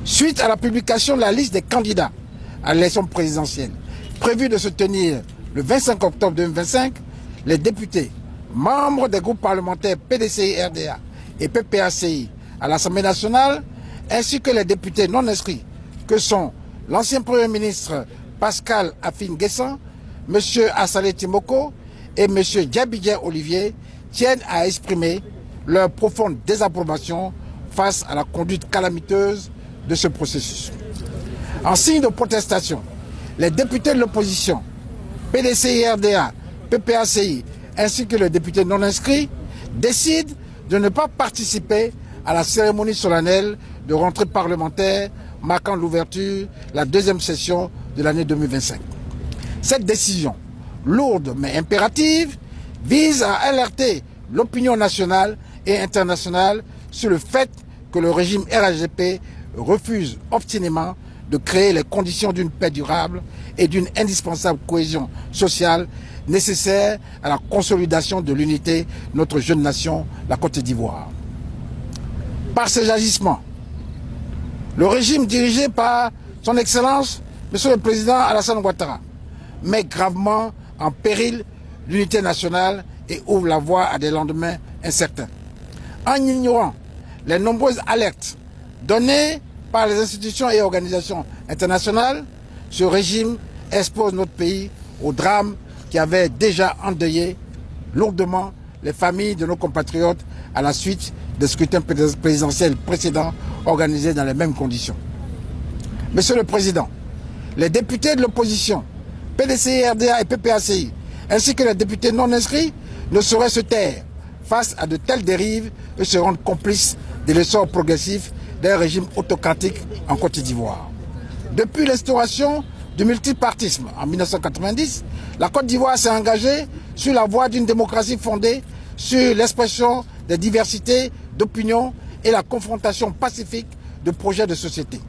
Suite à la publication de la liste des candidats à l'élection présidentielle, prévue de se tenir le 25 octobre 2025, les députés, membres des groupes parlementaires PDCI-RDA et PPACI à l'Assemblée nationale, ainsi que les députés non inscrits, que sont l'ancien Premier ministre Pascal Afin-Guessan, M. Assalé Timoko et M. Diabidien Olivier, tiennent à exprimer leur profonde désapprobation face à la conduite calamiteuse de ce processus. En signe de protestation, les députés de l'opposition, PDCI-RDA, PPACI, ainsi que les députés non inscrits, décident de ne pas participer à la cérémonie solennelle de rentrée parlementaire marquant l'ouverture de la deuxième session de l'année 2025. Cette décision, lourde mais impérative, vise à alerter l'opinion nationale et internationale sur le fait que le régime RHDP refuse obstinément de créer les conditions d'une paix durable et d'une indispensable cohésion sociale nécessaire à la consolidation de l'unité de notre jeune nation, la Côte d'Ivoire. Par ces agissements, le régime dirigé par son Excellence, Monsieur le Président Alassane Ouattara, met gravement en péril l'unité nationale et ouvre la voie à des lendemains incertains. En ignorant les nombreuses alertes données par les institutions et organisations internationales, ce régime expose notre pays au drame qui avait déjà endeuillé lourdement les familles de nos compatriotes à la suite des scrutins présidentiels précédents organisés dans les mêmes conditions. Monsieur le Président, les députés de l'opposition, PDCI, RDA et PPACI, ainsi que les députés non inscrits, ne sauraient se taire face à de telles dérives et se rendre complices de l'essor progressif d'un régime autocratique en Côte d'Ivoire. Depuis l'instauration du multipartisme en 1990, la Côte d'Ivoire s'est engagée sur la voie d'une démocratie fondée sur l'expression des diversités d'opinions et la confrontation pacifique de projets de société.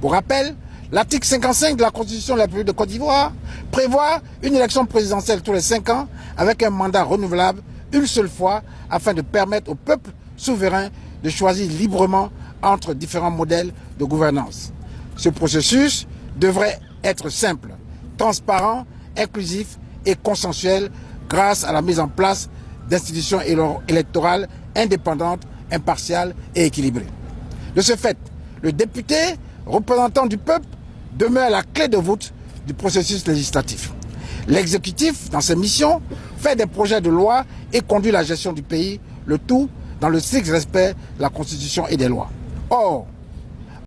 Pour rappel, l'article 55 de la Constitution de la République de Côte d'Ivoire prévoit une élection présidentielle tous les 5 ans avec un mandat renouvelable une seule fois afin de permettre au peuple souverain de choisir librement entre différents modèles de gouvernance. Ce processus devrait être simple, transparent, inclusif et consensuel grâce à la mise en place d'institutions électorales indépendantes, impartiales et équilibrées. De ce fait, le député représentant du peuple demeure la clé de voûte du processus législatif. L'exécutif, dans ses missions, fait des projets de loi et conduit la gestion du pays, le tout dans le strict respect de la Constitution et des lois. Or,